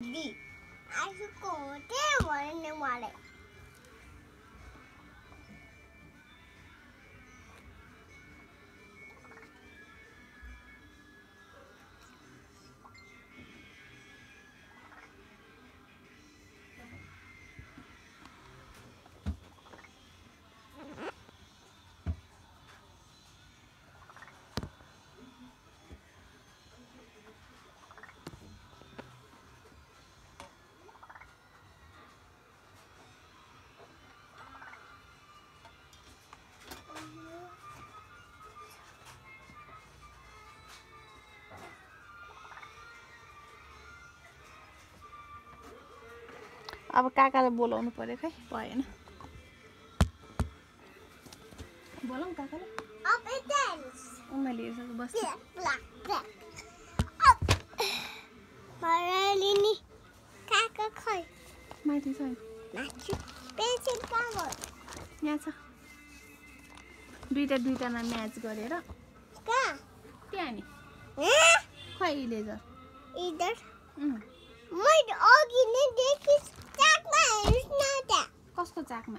D. I should go there one in water. अब काकाले बोलाउनु पर्यो खै भएन बोलाऊ काकाले Up it dance. उनीले यसो बस Black. Up. Maralini. Kaka koi. माथि छ Nachu. Pencil power. यहाँ छ दुईटामा म्याच गरेर Ka. त्यहाँ नि खै इलेजर Either. उम् My dog in the dick is Jackman. It's not that. कसको चाकमा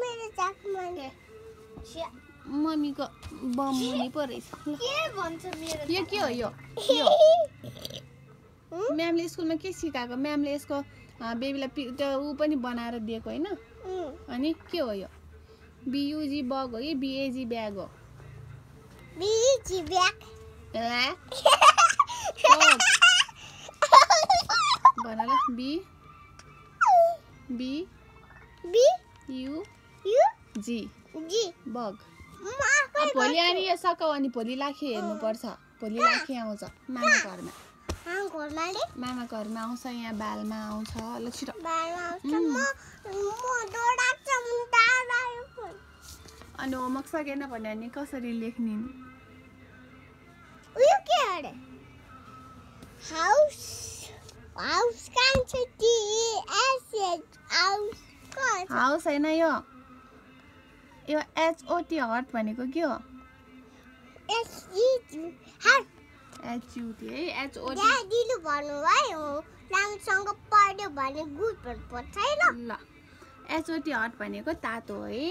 मेरो Jackman. मम्मीको बम मुनि पो रहेछ ल के भन्छ मेरो यो के हो यो म्यामले स्कुलमा के सिकाएको म्यामले यसको बेबीलाई त्यो ऊ पनि बनाएर दिएको होइन अनि के हो यो बियुजी बग हो कि बिएजी ब्याग हो बीजी ब्याक भन ल B B B U U G G bug माकै भोलि अनि यो सकाउ अनि भोलि लाखे हेर्नुपर्छ भोलि लाखे आउँछ मामा घरमा घरमा ले मामा घरमा आउँछ यहाँ बालमा आउँछ ल छिटो बालमा आउँछ म डोडा चम्टा रायो अनि होमवर्क सकेन भने अनि कसरी लेख्ने नि उयो के अरे हाउस हाउस कान्छ टी एस हाउस कस हाउस होइन यो एचओटी हट भनेको के हो एस ई हाउस एचयुटी है एचओटी ड्याडीले भन्नुभयो राम्रोसँग पढ्यो भने गुड पर्छ है ल ल एचओटी हट भनेको तातो है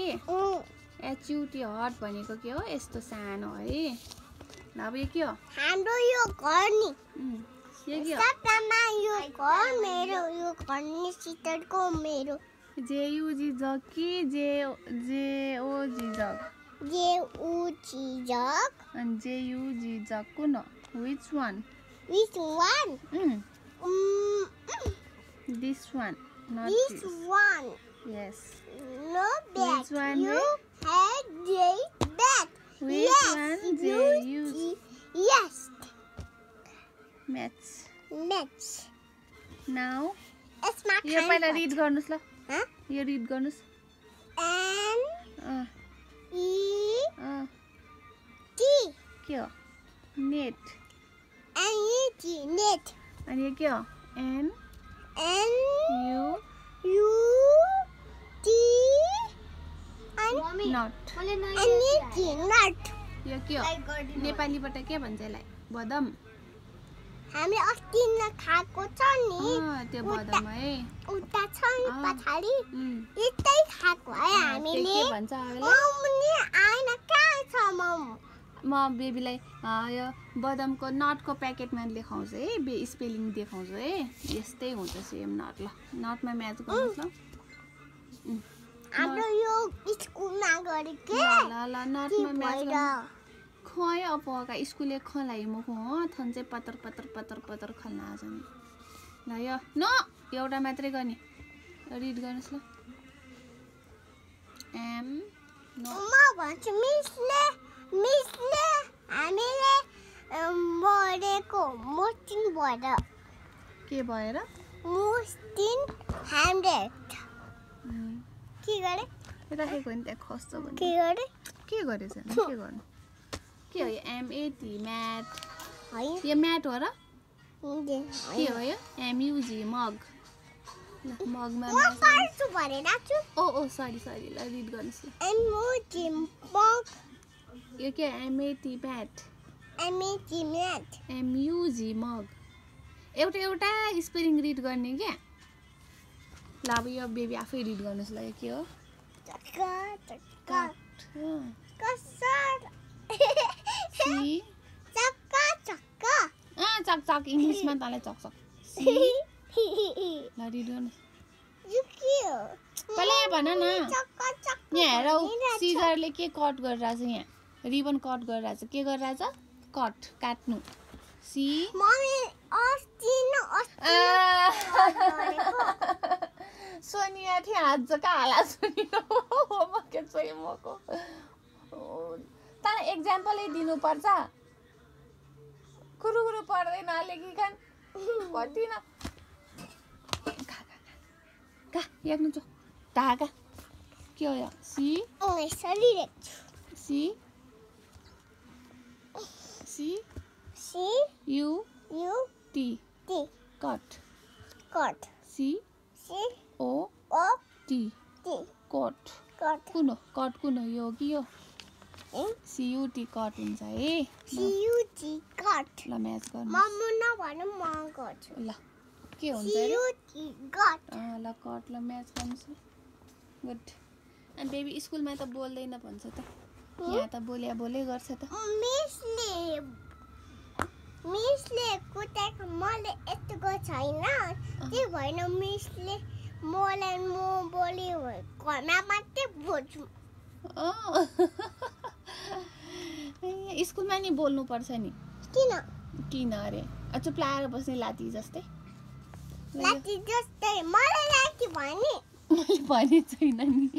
एचयुटी हट भनेको के हो यस्तो सानो है ल अब यो के हो हाम्रो यो घर नि यो के हो सपनामा यो घर मेरो यो घर नि सिटरको मेरो जेयुजी जग कि जेओजी जग जेउची जग अनि जेयुजी जग कुन हो which one which one this one not this this one yes no bad which one you had J bad which yes one you yes maths next now it's my यो पहिला रिड गर्नुस् ल huh यो read गर्नुस् N E T के हो net N E T net अनि यो के हो N N U U T nut N E T nut यो के हो नेपालीबाट के भन्छ यसलाई बदम हामी अस्ति न खाएको छ नि त्यो बदम है उता छ नि पछाडि यतै खाएको है हामीले हामीले के भन्छ अबलाई मम्मी आइन कहाँ छ मम म बेबीलाई यो बदमको नटको प्याकेटमा लेखाउँछु है स्पेलिङ देखाउँछु है यस्तै हुन्छ सेम नट ल नटमा म्याच गर्नुहोस् ल हाम्रो यो स्कुलमा गरेको ल ल नटमा म्याच गर्नु खय अपका स्कुले खलाई म खो थन चाहिँ पतर पतर पतर पतर खल्न आज नि ल यो न एउटा मात्रै गर्ने रिड गर्नुहोस् ल एम नो म भन्छु मिसले हामीले मरेको मोस्टिन भएर के भएर मोस्टिन 100 के गरे राखेको नि त्यहाँ खस्छ भने के गरे के गरेछ नि के गर्नु के हो यो एमएटी म्याट है यो म्याट हो र के के हो यो एमयुजी मग ल मगमा म पढ्छु भनेर छु ओ सरी ल रिड गर्नुहोस् ल एमओजी मग यो के एमएटी म्याट एमएजी म्याट एमयुजी मग एउटा एउटा स्पेलिङ रिड गर्ने क्या ल अब यो बेबी आफै रिड गर्नुहोस् ल यो के हो चक्का चक्का कसर सी चक्का चक्का चक चक इङ्ग्लिसमा तँलाई चक चक सी ल रिड गर्नुहोस् यो के हो पहिला यहाँ भन न चक्का चक्का यहाँ हेर सिजरले के कट गरिरहेछ यहाँ रिबन कट गरिरहेछ के गरिरहेछ कट काट्नु सी मम्मी अस्ति सोनिया थिए हात जका हाला सुनियो म के चाहिँ मको तँलाई एक्जाम्पलै दिनुपर्छ कुरुकुरु पर्दैन लेखिकन कति न का याक्नु छ ढाका के हो यो सी यसरी लेख्छु C C C U U T T cut cut C C O O T T cut cut कुन हो कट कुन हो यो कि यो सियुटी कट हुन्छ है सी यु टी कट ल म्याच गर्नु मम्मी नभन म गर्छु ल के हुन्छ सी अरे यु टी कट ल कट ल म्याच गर्नुहोस् गुड अनि बेबी स्कुलमा त बोल्दैन भन्छ त यहाँ त बोले गर्छ त मिसले कुटेको मैले यतिको छैन त्यही भएन मिसले मलाई म बोल्यो घरमा मात्रै बोल्छु स्कुलमा नि बोल्नुपर्छ नि किन अरे चुप लाएर बस्ने लाती जस्तै लाठी जस्तै मलाई लाठी भने मैले भने छैन नि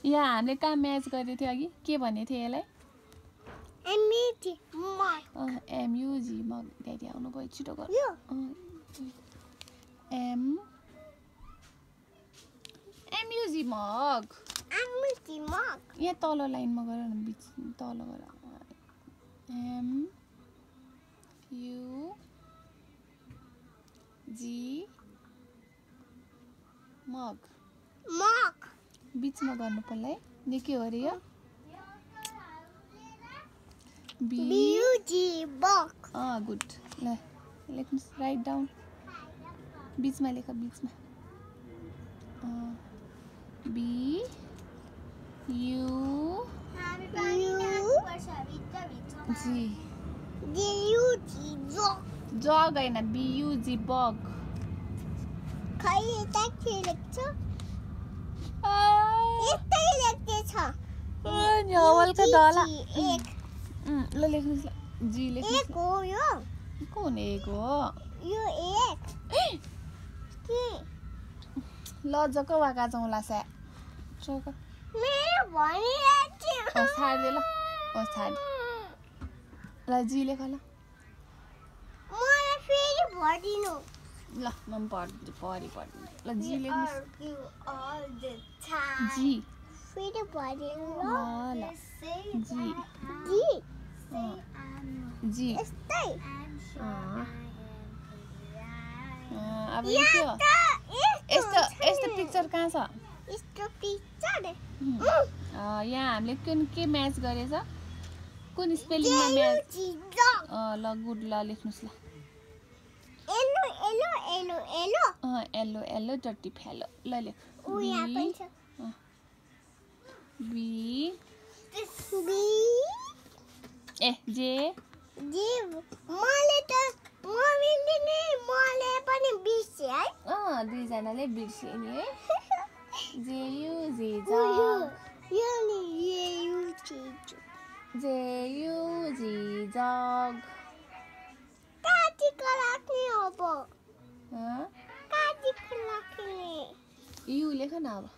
यहाँ हामीले कहाँ म्याच गरेको थियो अघि के भनेको थियो यसलाई एमयुजी मग ड्याडी आउनु भयो छिटो गर एमयुजी मग यहाँ तल लाइनमा गर न बिच तल गर एम यु जी मग बिचमा गर्नु पर्ला है यो के हो अरे यो गुड ल लेख्नुहोस् राइट डाउन बिचमा लेख बिचमा बी यु जी जग होइन बियुजी बग हवलका दला ल लेख्नुहोस् ल जी लेख्नुहोस् कुन एक हो ल जक वाका जाउँला स्या चौक छाड दे ल छाड ल जी लेख ल ल म पढ्दिनु ल जी लेख्नुहोस् जी ल जी अब यो के हो यस्तो पिक्चर कहाँ छ यहाँ हामीले के म्याच गरेछ कुन स्पेलिङमा म्याच ल गुड ल लेख्नुहोस् ल एल्लो डट्टी फ्यालो ल लेख बी ए जे दुईजनाले बिर्सियो नि है जेयु जे जग यु लेख न अब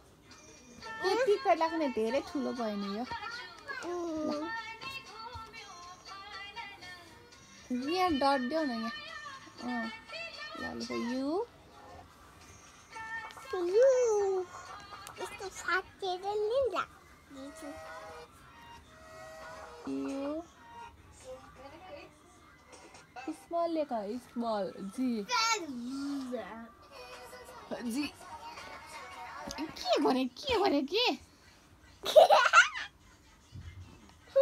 यतिकै लाग्ने धेरै ठुलो भयो नि यो यहाँ डट देऊ न यहाँ ल लेख यु स्मल लेख स्मल जी के भने के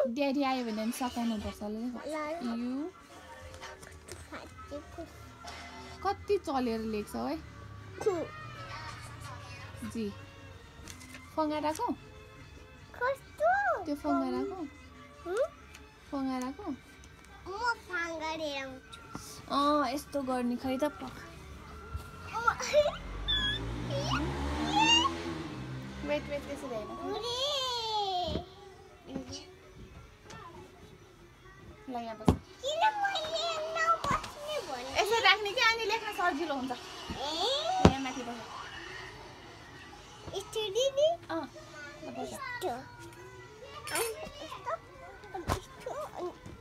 ड्याडी आयो भने सकाउनु पर्छ ल यु कति चलेर लेख्छ है जी फङ्गाराको कस्तो त्यो फङ्गाराको फङ्गाराको म फाङ्गारे आउँछु यस्तो गर्ने खै त वेट त्यसरी होइन ल यहाँ बस किन मैले नबस्ने भने यसरी राख्ने कि अनि लेख्न सजिलो हुन्छ यहाँ माथि बस यस्तो दिदी ल बस यस्तो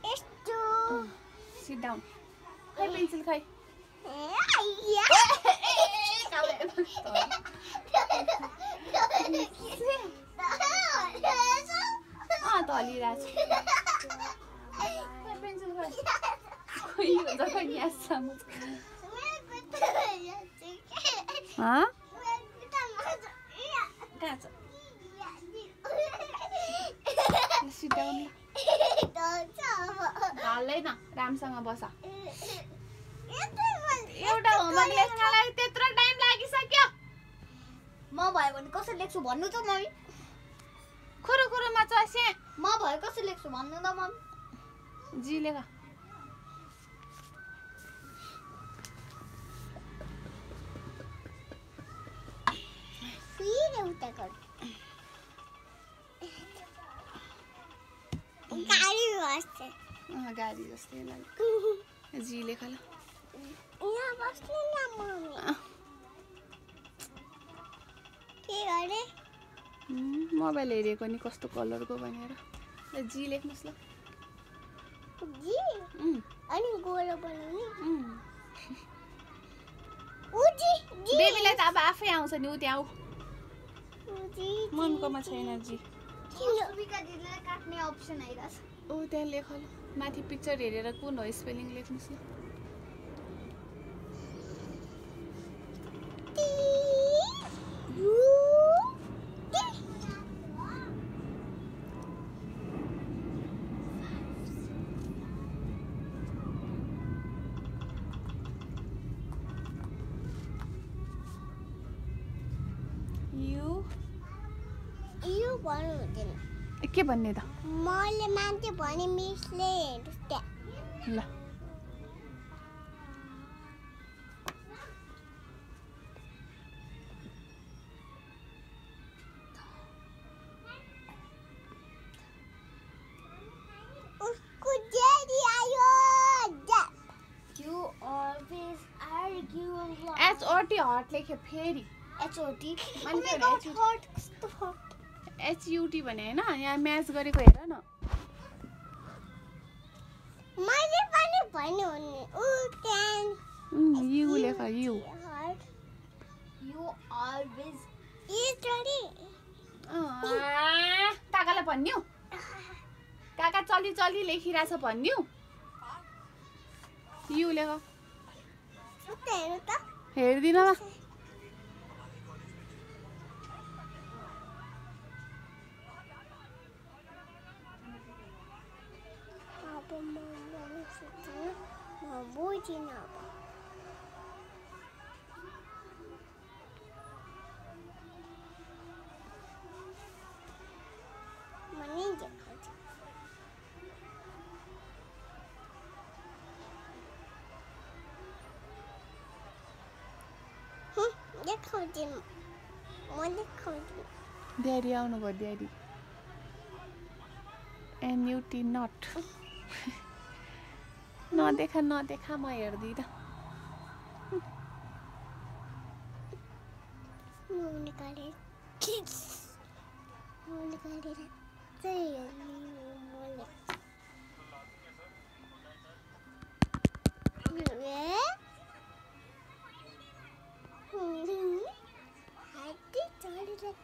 यस्तो सिट डाउन खै पेन्सिल खै तलिरहेको छु पेन्सिल खै खोइ हुन्छ खै यहाँसम्म कहाँ छ सिट डाउन हाल्दैन राम्रोसँग बस एउटा होमवर्क लेख्नलाई त्यत्रो टाइम लागिसक्यो म भयो भने कसरी लेख्छु भन्नु त मम्मी खुरुमा चस्या म भयो कसरी लेख्छु भन्नु त मम्मी जी लेख फेरि उता गर गाडी बस्छ गाडी जस्तै लाग्यो जी लेख ल यहाँ बस्ने न मम्मी के गरे मोबाइल हेरेको नि कस्तो कलरको भनेर ल जी लेख्नुहोस् ल जी अनि गोलो बनाउने बेबीलाई त अब आफै आउँछ नि ऊ त्यहाँ जी मम्मीकोमा छैन जी सुबिका दिदीलाई काट्ने अप्सन आइरहेछ ऊ त्यहाँ लेख ल माथि पिक्चर हेरेर कुन हो स्पेलिङ लेख्नुहोस् ल यो भन्नु हुँदैन के भन्ने त मैले मान्छे भने मिसले हेर्नुहोस् त्यहाँ ल उसको ड्याडी आयो You always argue a lot. HOT hut लेख्यो फेरि HOT मैले Oh my God, hot, कस्तो hot. HUT भने हैन यहाँ म्याच गरेको हेर न मैले पनि भन्नु नि उ क्यान यु लेख you You always eat ready. काकालाई भन्न्यौ काका चली चली लेखिरहेछ भन्न्यौ यु लेख उता हेर्नु त हेर्दिन ल अब म भन्नु सक्दिनँ म बुझिनँ अब म नि देखाउँछु देखाउँदिन म देखाउँदिन ड्याडी आउनुभयो ड्याडी NUT नट नदेखा म हेर्दिनँ निकालेर चाहिँ हेर्ने हात्ती चलिरहेको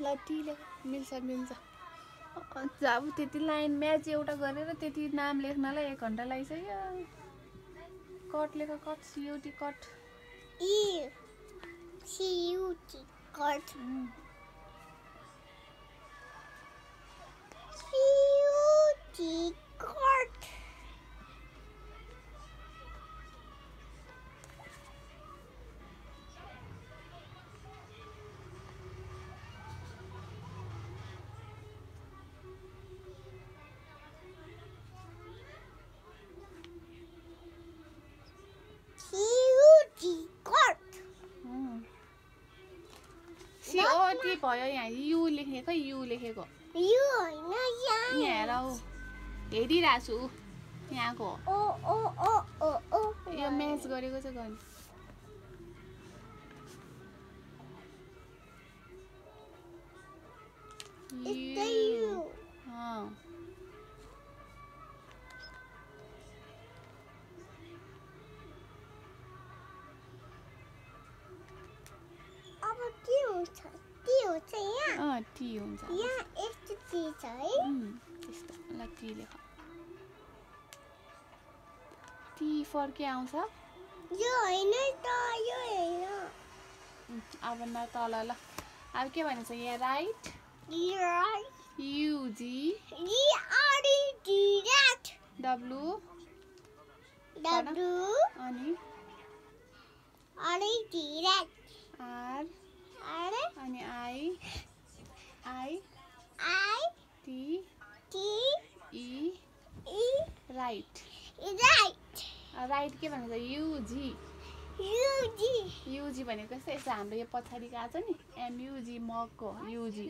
ल टी लेख मिल्छ अब त्यति लाइन म्याच एउटा गरेर त्यति नाम लेख्नलाई 1 घन्टा लागिसक्यो कट लेख cut C U T cut CUT cut CUT cut C O T भयो यहाँ यु लेखेको यु लेखेको यो हैन यहाँ यहाँ हेर ऊ हेरिरहेको छु यहाँको यो म्याच गरेको चाहिँ गर्ने टी हुन्छ यहाँ यस्तो टी छ है त्यस्तो ल टी लेख टी फर के आउँछ यो हैन त यो हैन अब न तल ल अब के भन्छ यहाँ राइट युजी डब्लु अनि आर अनि I T E right right के भन्छ युजी भनेको यस्तो हाम्रो यो पछाडिको आएको छ नि एमयुजी मगको युजी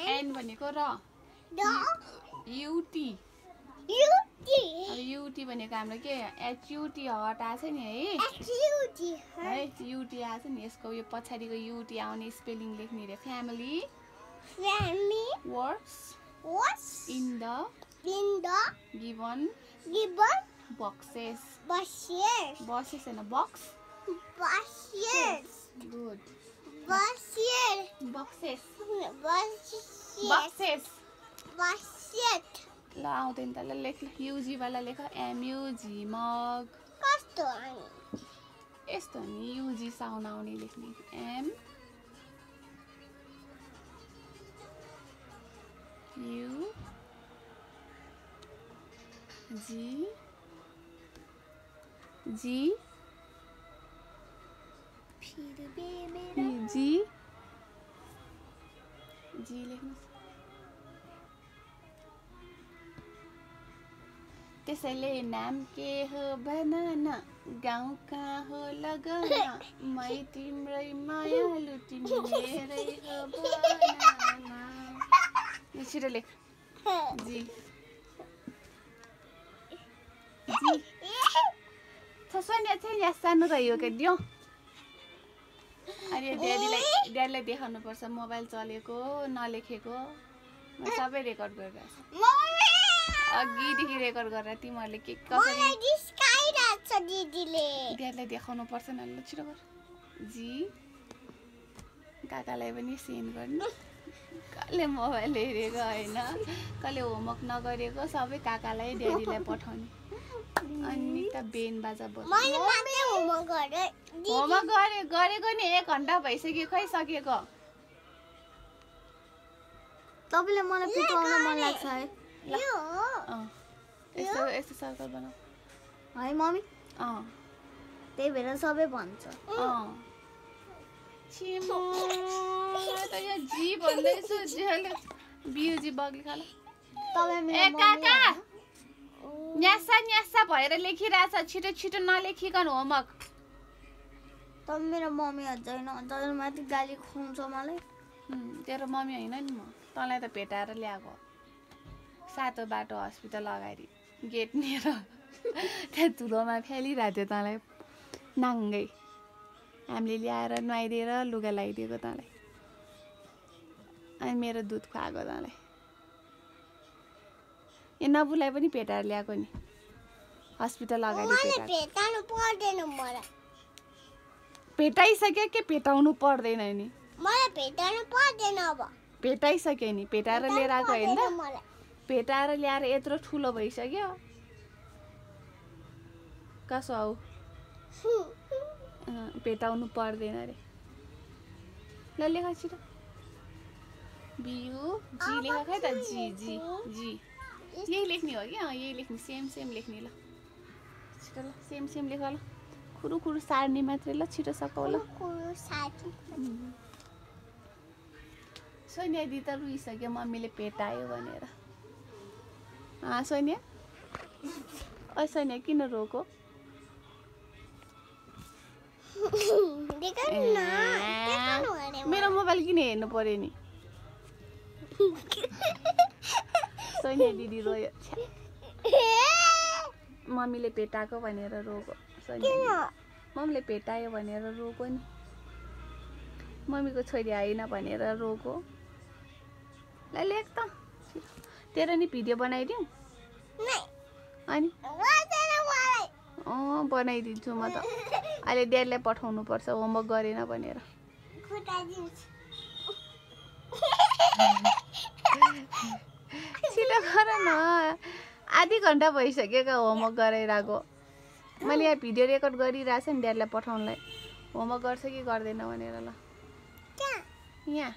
एन्ड भनेको र युटी युटी भनेको हाम्रो के एचयुटी हट आएको छ नि है युटी आएको छ नि यसको यो पछाडिको युटी आउने स्पेलिङ लेख्ने रे family works in the given boxes हैन बक्स गुड ल आउँदैन त ल लेख युजी वाला लेख एमयुजी मग कस्तो यस्तो नि युजी साउन्ड आउने लेख्ने एम यु जी लेख्नु त्यसैले नाम के हो भन न गाउँ कहाँ हो लगन मै तिम्रै मायालु तिमी मेरै हो भन न छिटो लेख जी सोनिया चाहिँ यहाँ सानो रह्यो क्या दियो अनि ड्याडीलाई देखाउनु पर्छ मोबाइल चलेको नलेखेको म सबै रेकर्ड गरिरहेको छु अघिदेखि रेकर्ड गरेर तिमीहरूले के कसरी ड्याडीलाई देखाउनु पर्छ न ल छिटो गर जी काकालाई पनि सेन्ड गर्नु कसले मोबाइल हेरेको होइन कसले होमवर्क नगरेको सबै काकालाई ड्याडीलाई पठाउने अनि त बेन बाजा होमवर्क गरेको नि 1 घन्टा भइसक्यो खै सकेको तपाईले मलाई पिटाउन मन लाग्छ है यस्तो सर्कल बनाऊ है मम्मी त्यही भएर सबै भन्छ छिमो त यो जी भन्दैछु जेले बिउजी बग्ली खाला तपाईँ ए काका न्यासा भएर लेखिरहेछ छिटो छिटो नलेखिकन होमवर्क त मेरो मम्मी अझैन अझै माथि गाली खुवाउँछ मलाई तेरो मम्मी होइन नि म तँलाई त भेटाएर ल्याएको सातो बाटो हस्पिटल अगाडि गेट नेर त्यहाँ धुलोमा फ्यालिरहेको थियो तँलाई नाङ्गै हामीले ल्याएर नुहाइदिएर लुगा लगाइदिएको तँलाई अनि मेरो दुध खुवाएको तँलाई यो नबुलाई पनि भेटाएर ल्याएको नि हस्पिटल अगाडि भेटाउनु पर्दैन मलाई भेटाइसक्यो के भेटाउनु पर्दैन नि मलाई भेटाउनु पर्दैन अब भेटाइसक्यो नि भेटाएर लिएर आएको होइन त मलाई भेटाएर ल्याएर यत्रो ठुलो भइसक्यो कसो आऊ भेटाउनु पर्दैन अरे ल लेख छिटो बियु जी लेख खै त जी जी जी यही लेख्ने हो कि यही लेख्ने सेम लेख्ने ल छिटो ल सेम लेख ल खुरु खुरु सार्ने मात्रै ल छिटो सकाउ ल सोनिया दिदी त रुइसक्यो मम्मीले भेटायो भनेर सोनिया सोनिया किन रोको मेरो मोबाइल किन हेर्नु पर्यो नि सोनिया दिदी रोयो मम्मीले भेटाएको भनेर रोको मम्मीले भेटायो भनेर रोको नि मम्मीको छोरी होइन भनेर रोको ल लेख त तेरो नि भिडियो बनाइदिउँ अनि बनाइदिन्छु म त अहिले ड्याडीलाई पठाउनु पर्छ होमवर्क गरेन भनेर छिटो गर न आधी घन्टा भइसक्यो होमवर्क गराइरहेको मैले यहाँ भिडियो रेकर्ड गरिरहेको छु नि ड्याडीलाई पठाउनुलाई होमवर्क गर्छ कि गर्दैन भनेर ल यहाँ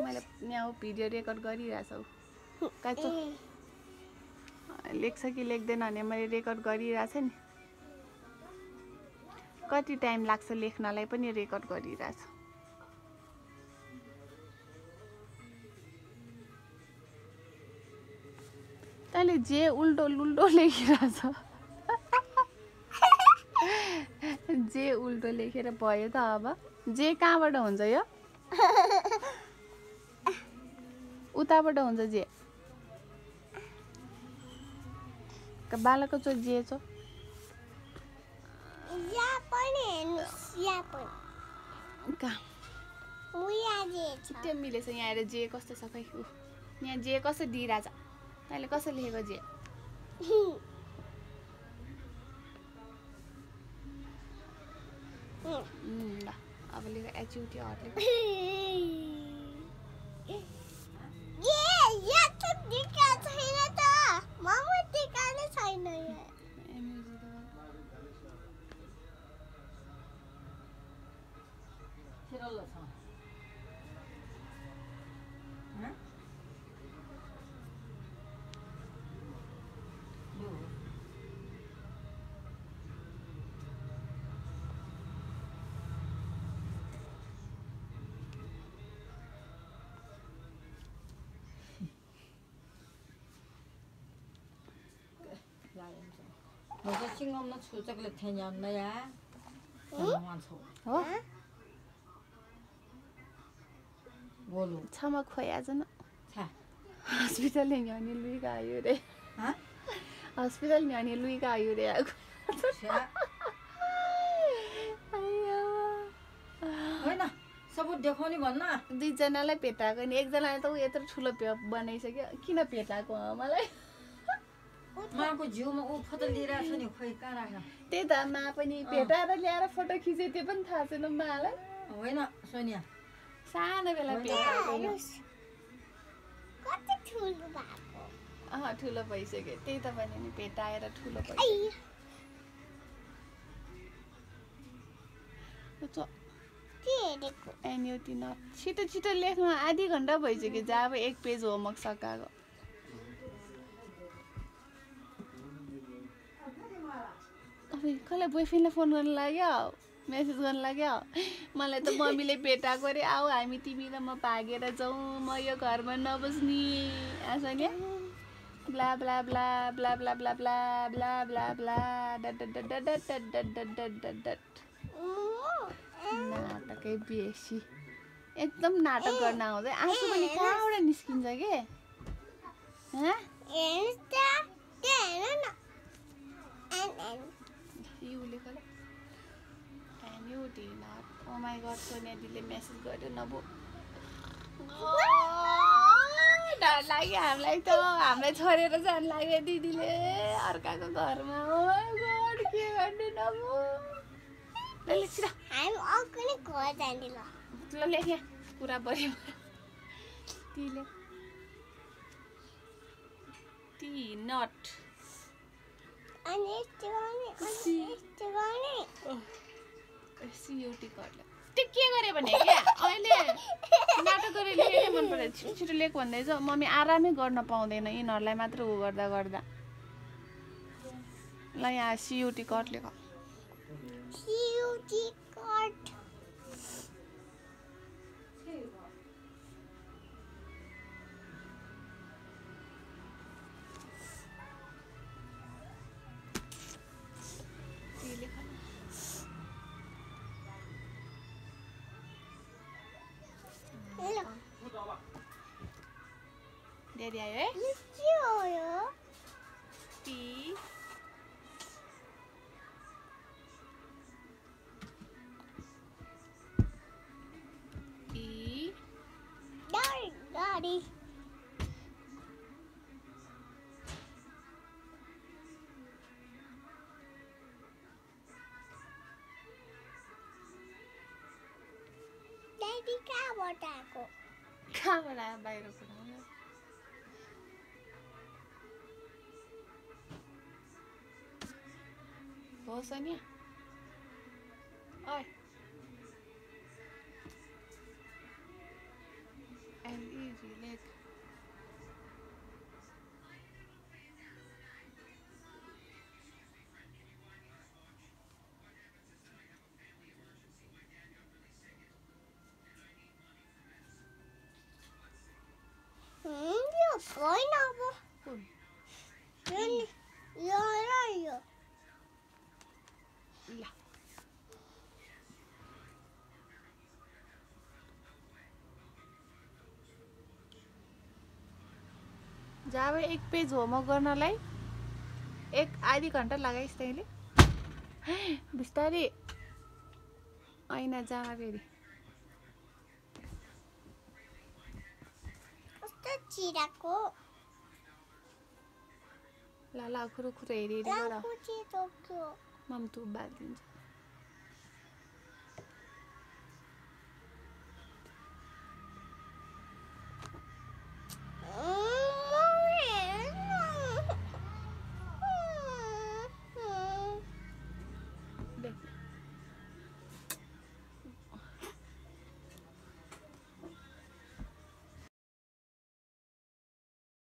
मैले यहाँ भिडियो रेकर्ड गरिरहेको छु काँचो लेख्छ कि लेख्दैन भने मैले रेकर्ड गरिरहेको छु नि कति टाइम लाग्छ लेख्नलाई पनि रेकर्ड गरिरहेको छु तैँले जे उल्टो लुल्टो लेखिरहेछ जे उल्टो लेखेर भयो त अब जे कहाँबाट हुन्छ यो उताबाट हुन्छ जे बालको चो जे छ छिट्टै मिलेछ यहाँ आएर जे कस्तो छ खै यहाँ जे कसो दिइरहेछ तैँले कसो लेखेको जे ल अब लेख एचयुटी हटले 벌써 싱겁나 출석을 테냐 엄마야? हो 뭘로? छमा खोयाज न 자. हस्पिटल में न्यानी लुई का आयो रे हस्पिटल न्यानी लुई का आयो रे आको होइन सबुत देखाउने भन्न दुईजनालाई भेटाएको नि एकजनाले त उ यत्रो ठुलो बनाइसक्यो किन भेटाएको मलाई माको जिउमा ऊ फोटो लिइरहेको छ नि खोइ कहाँ राख्न त्यही त मा पनि भेटाएर ल्याएर फोटो खिचे त्यो पनि थाहा छैन मालाई होइन सोनिया सानो बेला भेटाएको ठुलो भइसक्यो त्यही त भने नि भेटाएर ठुलो भइसक्यो एन्युटी नट छिटो छिटो लेख्नु आधी घन्टा भइसक्यो जब अब एक पेज होमवर्क सकाएको कसलाई बोयफ्रेन्डलाई फोन गर्न लाग्यो मेसेज गर्न लाग्यो मलाई त मम्मीले भेटाएको अरे आऊ हामी तिमी र म भागेर जाउँ म यो घरमा नबस्ने आसने blah blah blah blah blah blah blah blah blah blah dot dot dot dot dot dot dot dot dot नाटकै बेसी एकदम नाटक गर्न आउँदै आँसु पनि कहाँबाट निस्किन्छ के ओ माई गड सोनिया दिदीले मेसेज गर्यो नभो डर लाग्यो हामीलाई त हामीलाई छोडेर जानु लाग्यो दिदीले अर्काको घरमा ओ माई गड के गर्नु नभो ल ले छिरा हामी अर्को नै घर जाने ल ल लेखे पुरा बढी तिले टी नट अनि यस्तो गर्ने अनि यस्तो गर्ने सियुटी गर्ला त्यो के गरे भने क्या अहिले नाटक गरेर लेख्नै मन परेन छिटो छिटो लेख भन्दैछ मम्मी आरामै गर्न पाउँदैन यिनीहरूलाई मात्र उ गर्दा गर्दा ल यहाँ सियुटी कट लेख सियुटी कट डेडी आयो है यो के हो यो पी ई गाडी ड्याडी कहाँबाट आएको कहाँबाट आयो बाहिरको हो सोनिया ओए एलइडी लेख यो होइन अब कुन यो र यो ल जब एक पेज होमवर्क गर्नलाई एक आधी घन्टा लगाइस् तैँले बिस्तारै ऐना जामा फेरि कस्तो चिराको ल खुरुखुरु हेरि हेरि गर लामो चितोक्यो मम तु बालिदिन्छ